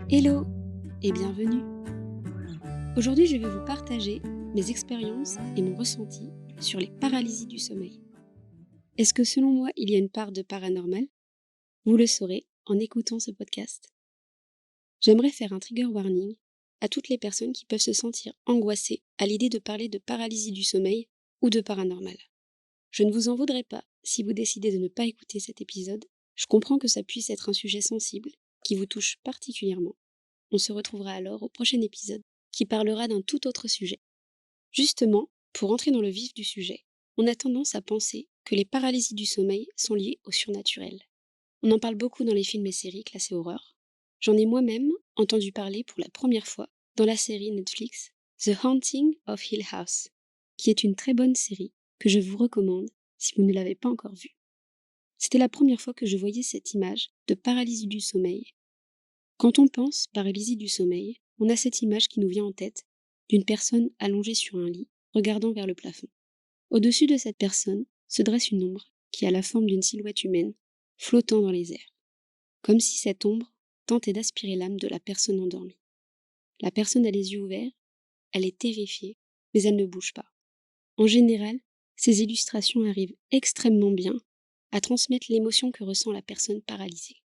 Hello et bienvenue. Aujourd'hui, je vais vous partager mes expériences et mon ressenti sur les paralysies du sommeil. Est-ce que selon moi, il y a une part de paranormal? Vous le saurez en écoutant ce podcast. J'aimerais faire un trigger warning à toutes les personnes qui peuvent se sentir angoissées à l'idée de parler de paralysie du sommeil ou de paranormal. Je ne vous en voudrais pas si vous décidez de ne pas écouter cet épisode. Je comprends que ça puisse être un sujet sensible qui vous touche particulièrement. On se retrouvera alors au prochain épisode qui parlera d'un tout autre sujet. Justement, pour entrer dans le vif du sujet, on a tendance à penser que les paralysies du sommeil sont liées au surnaturel. On en parle beaucoup dans les films et séries classés horreur. J'en ai moi-même entendu parler pour la première fois dans la série Netflix The Haunting of Hill House, qui est une très bonne série que je vous recommande si vous ne l'avez pas encore vue. C'était la première fois que je voyais cette image de paralysie du sommeil. Quand on pense paralysie du sommeil, on a cette image qui nous vient en tête d'une personne allongée sur un lit, regardant vers le plafond. Au-dessus de cette personne se dresse une ombre qui a la forme d'une silhouette humaine, flottant dans les airs, comme si cette ombre tentait d'aspirer l'âme de la personne endormie. La personne a les yeux ouverts, elle est terrifiée, mais elle ne bouge pas. En général, ces illustrations arrivent extrêmement bien à transmettre l'émotion que ressent la personne paralysée.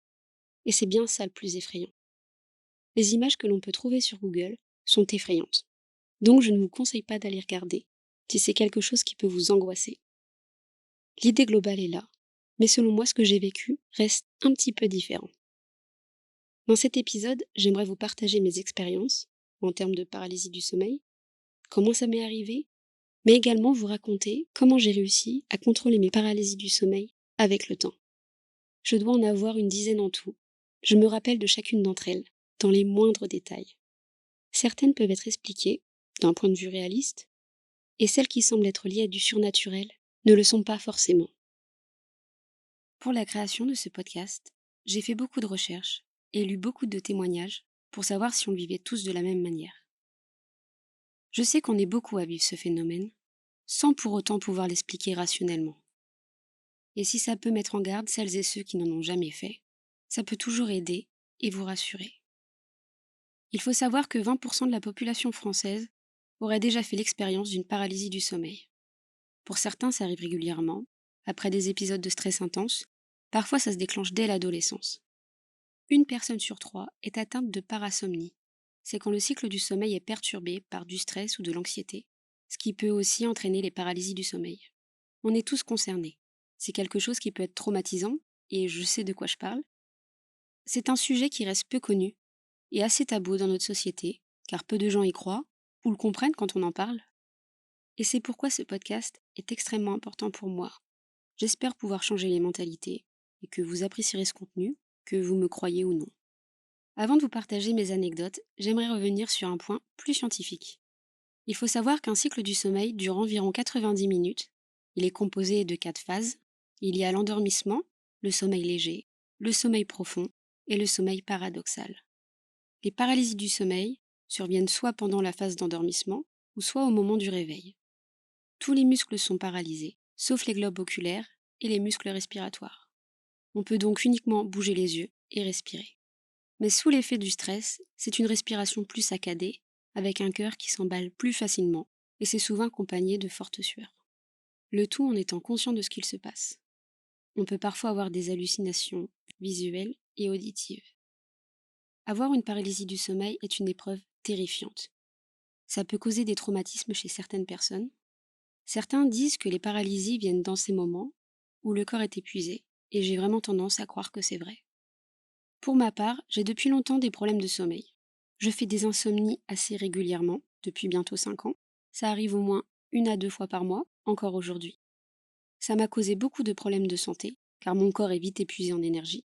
Et c'est bien ça le plus effrayant. Les images que l'on peut trouver sur Google sont effrayantes. Donc je ne vous conseille pas d'aller regarder si c'est quelque chose qui peut vous angoisser. L'idée globale est là, mais selon moi ce que j'ai vécu reste un petit peu différent. Dans cet épisode, j'aimerais vous partager mes expériences en termes de paralysie du sommeil, comment ça m'est arrivé, mais également vous raconter comment j'ai réussi à contrôler mes paralysies du sommeil avec le temps. Je dois en avoir une dizaine en tout. Je me rappelle de chacune d'entre elles, dans les moindres détails. Certaines peuvent être expliquées d'un point de vue réaliste, et celles qui semblent être liées à du surnaturel ne le sont pas forcément. Pour la création de ce podcast, j'ai fait beaucoup de recherches et lu beaucoup de témoignages pour savoir si on le vivait tous de la même manière. Je sais qu'on est beaucoup à vivre ce phénomène, sans pour autant pouvoir l'expliquer rationnellement. Et si ça peut mettre en garde celles et ceux qui n'en ont jamais fait, ça peut toujours aider et vous rassurer. Il faut savoir que 20% de la population française aurait déjà fait l'expérience d'une paralysie du sommeil. Pour certains, ça arrive régulièrement, après des épisodes de stress intense, parfois ça se déclenche dès l'adolescence. Une personne sur 3 est atteinte de parasomnie. C'est quand le cycle du sommeil est perturbé par du stress ou de l'anxiété, ce qui peut aussi entraîner les paralysies du sommeil. On est tous concernés. C'est quelque chose qui peut être traumatisant, et je sais de quoi je parle. C'est un sujet qui reste peu connu et assez tabou dans notre société, car peu de gens y croient ou le comprennent quand on en parle. Et c'est pourquoi ce podcast est extrêmement important pour moi. J'espère pouvoir changer les mentalités et que vous apprécierez ce contenu, que vous me croyez ou non. Avant de vous partager mes anecdotes, j'aimerais revenir sur un point plus scientifique. Il faut savoir qu'un cycle du sommeil dure environ 90 minutes. Il est composé de 4 phases. Il y a l'endormissement, le sommeil léger, le sommeil profond et le sommeil paradoxal. Les paralysies du sommeil surviennent soit pendant la phase d'endormissement ou soit au moment du réveil. Tous les muscles sont paralysés, sauf les globes oculaires et les muscles respiratoires. On peut donc uniquement bouger les yeux et respirer. Mais sous l'effet du stress, c'est une respiration plus saccadée, avec un cœur qui s'emballe plus facilement, et c'est souvent accompagné de fortes sueurs. Le tout en étant conscient de ce qu'il se passe. On peut parfois avoir des hallucinations visuelles et auditives. Avoir une paralysie du sommeil est une épreuve terrifiante. Ça peut causer des traumatismes chez certaines personnes. Certains disent que les paralysies viennent dans ces moments où le corps est épuisé, et j'ai vraiment tendance à croire que c'est vrai. Pour ma part, j'ai depuis longtemps des problèmes de sommeil. Je fais des insomnies assez régulièrement, depuis bientôt 5 ans. Ça arrive au moins 1 à 2 fois par mois, encore aujourd'hui. Ça m'a causé beaucoup de problèmes de santé, car mon corps est vite épuisé en énergie.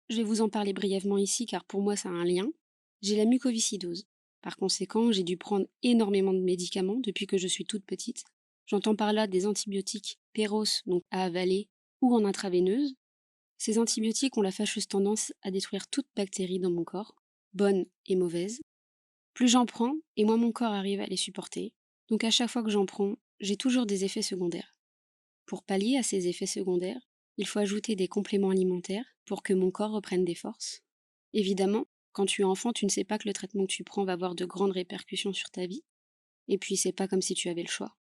Je vais vous en parler brièvement ici, car pour moi ça a un lien. J'ai la mucoviscidose. Par conséquent, j'ai dû prendre énormément de médicaments depuis que je suis toute petite. J'entends par là des antibiotiques péros, donc à avaler, ou en intraveineuse. Ces antibiotiques ont la fâcheuse tendance à détruire toute bactérie dans mon corps, bonne et mauvaise. Plus j'en prends, et moins mon corps arrive à les supporter. Donc à chaque fois que j'en prends, j'ai toujours des effets secondaires. Pour pallier à ces effets secondaires, il faut ajouter des compléments alimentaires pour que mon corps reprenne des forces. Évidemment, Quand tu es enfant, tu ne sais pas que le traitement que tu prends va avoir de grandes répercussions sur ta vie, et puis c'est pas comme si tu avais le choix.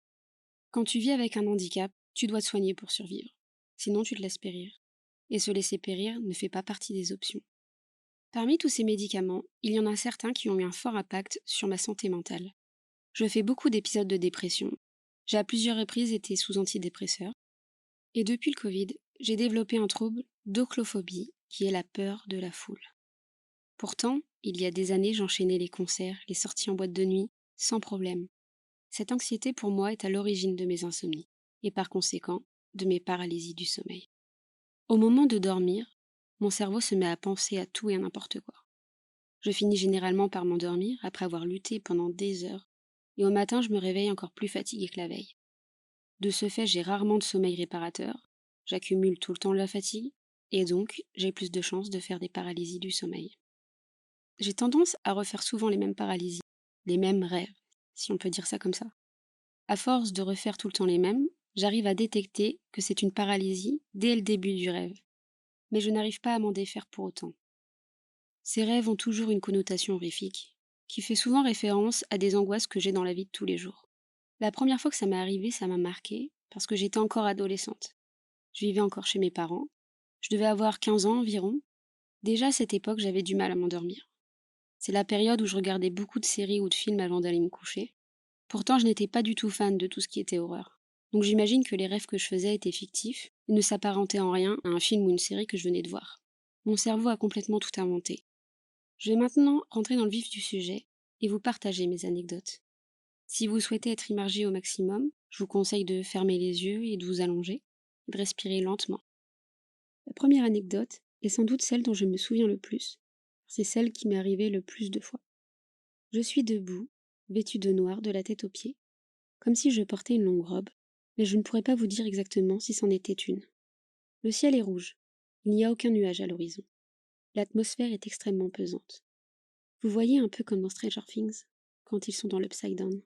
Quand tu vis avec un handicap, tu dois te soigner pour survivre. Sinon, tu te laisses périr. Et se laisser périr ne fait pas partie des options. Parmi tous ces médicaments, il y en a certains qui ont eu un fort impact sur ma santé mentale. Je fais beaucoup d'épisodes de dépression. J'ai à plusieurs reprises été sous antidépresseurs. Et depuis le Covid, j'ai développé un trouble d'oclophobie, qui est la peur de la foule. Pourtant, il y a des années, j'enchaînais les concerts, les sorties en boîte de nuit, sans problème. Cette anxiété pour moi est à l'origine de mes insomnies, et par conséquent, de mes paralysies du sommeil. Au moment de dormir, mon cerveau se met à penser à tout et à n'importe quoi. Je finis généralement par m'endormir après avoir lutté pendant des heures, et au matin je me réveille encore plus fatiguée que la veille. De ce fait, j'ai rarement de sommeil réparateur, j'accumule tout le temps de la fatigue, et donc j'ai plus de chances de faire des paralysies du sommeil. J'ai tendance à refaire souvent les mêmes paralysies, les mêmes rêves, si on peut dire ça comme ça. À force de refaire tout le temps les mêmes, j'arrive à détecter que c'est une paralysie dès le début du rêve, mais je n'arrive pas à m'en défaire pour autant. Ces rêves ont toujours une connotation horrifique, qui fait souvent référence à des angoisses que j'ai dans la vie de tous les jours. La première fois que ça m'est arrivé, ça m'a marquée, parce que j'étais encore adolescente. Je vivais encore chez mes parents. Je devais avoir 15 ans environ. Déjà à cette époque, j'avais du mal à m'endormir. C'est la période où je regardais beaucoup de séries ou de films avant d'aller me coucher. Pourtant, je n'étais pas du tout fan de tout ce qui était horreur. Donc j'imagine que les rêves que je faisais étaient fictifs et ne s'apparentaient en rien à un film ou une série que je venais de voir. Mon cerveau a complètement tout inventé. Je vais maintenant rentrer dans le vif du sujet et vous partager mes anecdotes. Si vous souhaitez être immergé au maximum, je vous conseille de fermer les yeux et de vous allonger et de respirer lentement. La première anecdote est sans doute celle dont je me souviens le plus. C'est celle qui m'est arrivée le plus de fois. Je suis debout, vêtue de noir de la tête aux pieds, comme si je portais une longue robe, mais je ne pourrais pas vous dire exactement si c'en était une. Le ciel est rouge. Il n'y a aucun nuage à l'horizon. L'atmosphère est extrêmement pesante. Vous voyez un peu comme dans Stranger Things, quand ils sont dans l'Upside Down.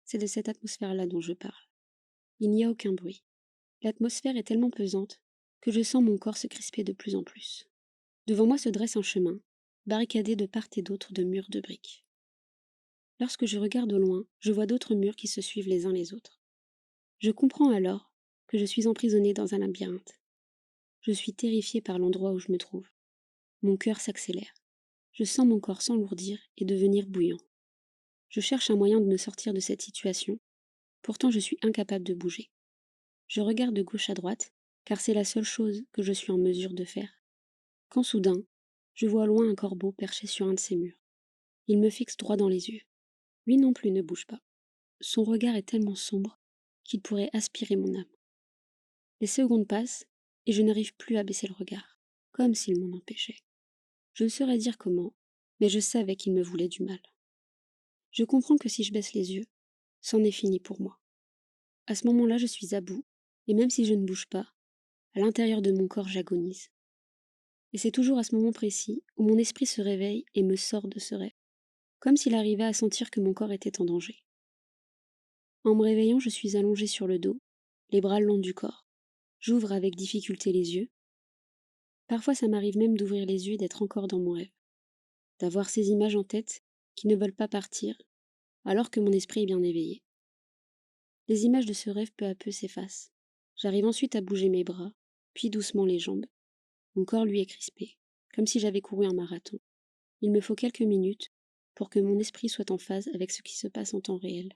C'est de cette atmosphère-là dont je parle. Il n'y a aucun bruit. L'atmosphère est tellement pesante que je sens mon corps se crisper de plus en plus. Devant moi se dresse un chemin, barricadé de part et d'autre de murs de briques. Lorsque je regarde au loin, je vois d'autres murs qui se suivent les uns les autres. Je comprends alors que je suis emprisonnée dans un labyrinthe. Je suis terrifiée par l'endroit où je me trouve. Mon cœur s'accélère. Je sens mon corps s'enlourdir et devenir bouillant. Je cherche un moyen de me sortir de cette situation, pourtant je suis incapable de bouger. Je regarde de gauche à droite, car c'est la seule chose que je suis en mesure de faire. Quand soudain, je vois au loin un corbeau perché sur un de ses murs. Il me fixe droit dans les yeux. Lui non plus ne bouge pas. Son regard est tellement sombre qu'il pourrait aspirer mon âme. Les secondes passent, et je n'arrive plus à baisser le regard, comme s'il m'en empêchait. Je ne saurais dire comment, mais je savais qu'il me voulait du mal. Je comprends que si je baisse les yeux, c'en est fini pour moi. À ce moment-là, je suis à bout, et même si je ne bouge pas, à l'intérieur de mon corps j'agonise. Et c'est toujours à ce moment précis où mon esprit se réveille et me sort de ce rêve, comme s'il arrivait à sentir que mon corps était en danger. En me réveillant, je suis allongée sur le dos, les bras le long du corps. J'ouvre avec difficulté les yeux. Parfois ça m'arrive même d'ouvrir les yeux et d'être encore dans mon rêve, d'avoir ces images en tête qui ne veulent pas partir, alors que mon esprit est bien éveillé. Les images de ce rêve peu à peu s'effacent. J'arrive ensuite à bouger mes bras, puis doucement les jambes. Mon corps lui est crispé, comme si j'avais couru un marathon. Il me faut quelques minutes pour que mon esprit soit en phase avec ce qui se passe en temps réel.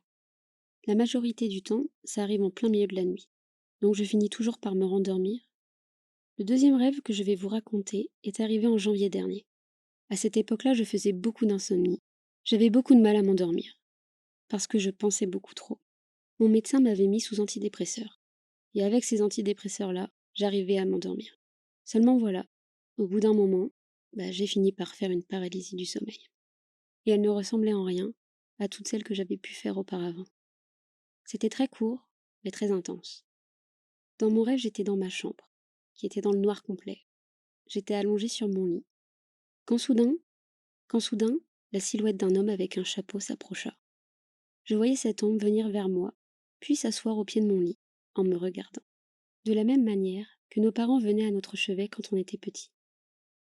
La majorité du temps, ça arrive en plein milieu de la nuit, donc je finis toujours par me rendormir. Le deuxième rêve que je vais vous raconter est arrivé en janvier dernier. À cette époque-là, je faisais beaucoup d'insomnie. J'avais beaucoup de mal à m'endormir, parce que je pensais beaucoup trop. Mon médecin m'avait mis sous antidépresseurs, et avec ces antidépresseurs-là, j'arrivais à m'endormir. Seulement voilà, au bout d'un moment, j'ai fini par faire une paralysie du sommeil. Et elle ne ressemblait en rien à toutes celles que j'avais pu faire auparavant. C'était très court, mais très intense. Dans mon rêve, j'étais dans ma chambre, qui était dans le noir complet. J'étais allongée sur mon lit. Quand soudain, quand soudain, la silhouette d'un homme avec un chapeau s'approcha. Je voyais cet homme venir vers moi, puis s'asseoir au pied de mon lit, en me regardant. De la même manière que nos parents venaient à notre chevet quand on était petits.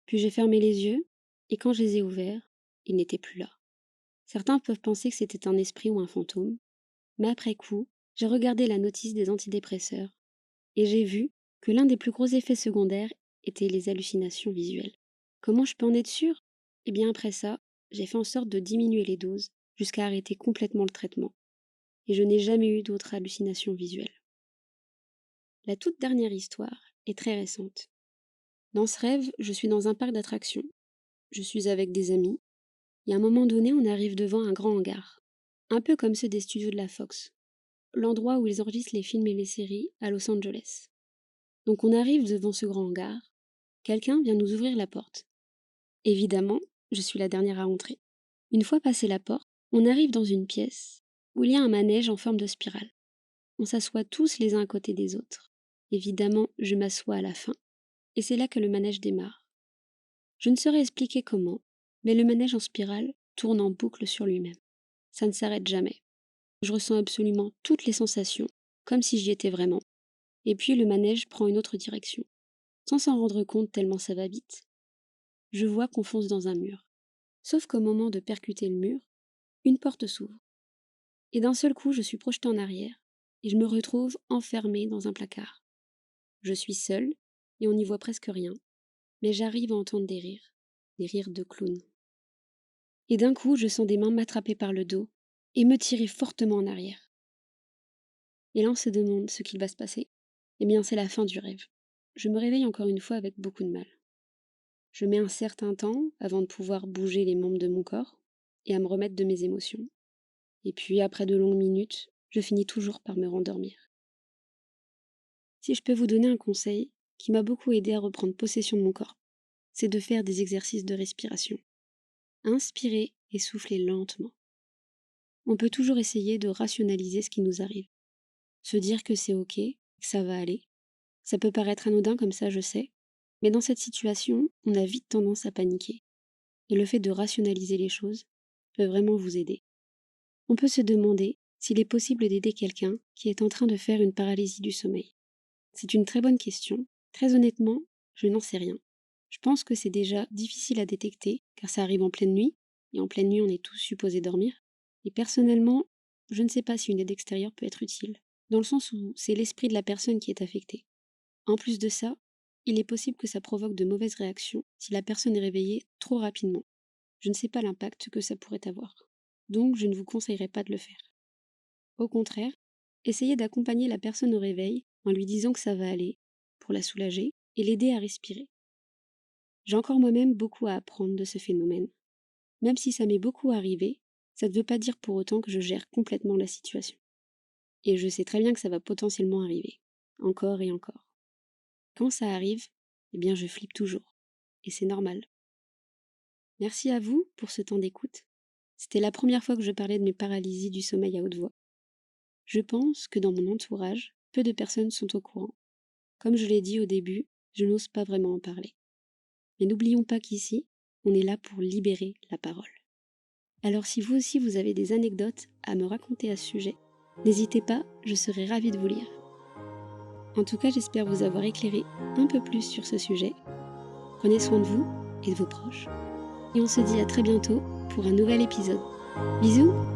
Puis j'ai fermé les yeux, et quand je les ai ouverts, ils n'étaient plus là. Certains peuvent penser que c'était un esprit ou un fantôme, mais après coup, j'ai regardé la notice des antidépresseurs et j'ai vu que l'un des plus gros effets secondaires était les hallucinations visuelles. Comment je peux en être sûre? Eh bien après ça, j'ai fait en sorte de diminuer les doses jusqu'à arrêter complètement le traitement. Et je n'ai jamais eu d'autres hallucinations visuelles. La toute dernière histoire est très récente. Dans ce rêve, je suis dans un parc d'attractions. Je suis avec des amis. Et à un moment donné, on arrive devant un grand hangar. Un peu comme ceux des studios de la Fox. L'endroit où ils enregistrent les films et les séries à Los Angeles. Donc on arrive devant ce grand hangar. Quelqu'un vient nous ouvrir la porte. Évidemment, je suis la dernière à entrer. Une fois passé la porte, on arrive dans une pièce où il y a un manège en forme de spirale. On s'assoit tous les uns à côté des autres. Évidemment, je m'assois à la fin, et c'est là que le manège démarre. Je ne saurais expliquer comment, mais le manège en spirale tourne en boucle sur lui-même. Ça ne s'arrête jamais. Je ressens absolument toutes les sensations, comme si j'y étais vraiment. Et puis le manège prend une autre direction, sans s'en rendre compte tellement ça va vite. Je vois qu'on fonce dans un mur. Sauf qu'au moment de percuter le mur, une porte s'ouvre. Et d'un seul coup, je suis projetée en arrière, et je me retrouve enfermée dans un placard. Je suis seule, et on n'y voit presque rien, mais j'arrive à entendre des rires de clown. Et d'un coup, je sens des mains m'attraper par le dos et me tirer fortement en arrière. Et là, on se demande ce qu'il va se passer. Eh bien, c'est la fin du rêve. Je me réveille encore une fois avec beaucoup de mal. Je mets un certain temps avant de pouvoir bouger les membres de mon corps et à me remettre de mes émotions. Et puis, après de longues minutes, je finis toujours par me rendormir. Si je peux vous donner un conseil qui m'a beaucoup aidé à reprendre possession de mon corps, c'est de faire des exercices de respiration. Inspirer et souffler lentement. On peut toujours essayer de rationaliser ce qui nous arrive. Se dire que c'est ok, que ça va aller. Ça peut paraître anodin comme ça, je sais, mais dans cette situation, on a vite tendance à paniquer. Et le fait de rationaliser les choses peut vraiment vous aider. On peut se demander s'il est possible d'aider quelqu'un qui est en train de faire une paralysie du sommeil. C'est une très bonne question. Très honnêtement, je n'en sais rien. Je pense que c'est déjà difficile à détecter, car ça arrive en pleine nuit, et en pleine nuit on est tous supposés dormir. Et personnellement, je ne sais pas si une aide extérieure peut être utile, dans le sens où c'est l'esprit de la personne qui est affecté. En plus de ça, il est possible que ça provoque de mauvaises réactions si la personne est réveillée trop rapidement. Je ne sais pas l'impact que ça pourrait avoir. Donc je ne vous conseillerais pas de le faire. Au contraire, essayez d'accompagner la personne au réveil en lui disant que ça va aller, pour la soulager et l'aider à respirer. J'ai encore moi-même beaucoup à apprendre de ce phénomène. Même si ça m'est beaucoup arrivé, ça ne veut pas dire pour autant que je gère complètement la situation. Et je sais très bien que ça va potentiellement arriver, encore et encore. Quand ça arrive, eh bien je flippe toujours, et c'est normal. Merci à vous pour ce temps d'écoute. C'était la première fois que je parlais de mes paralysies du sommeil à haute voix. Je pense que dans mon entourage, peu de personnes sont au courant. Comme je l'ai dit au début, je n'ose pas vraiment en parler. Mais n'oublions pas qu'ici, on est là pour libérer la parole. Alors si vous aussi vous avez des anecdotes à me raconter à ce sujet, n'hésitez pas, je serai ravie de vous lire. En tout cas, j'espère vous avoir éclairé un peu plus sur ce sujet. Prenez soin de vous et de vos proches. Et on se dit à très bientôt pour un nouvel épisode. Bisous!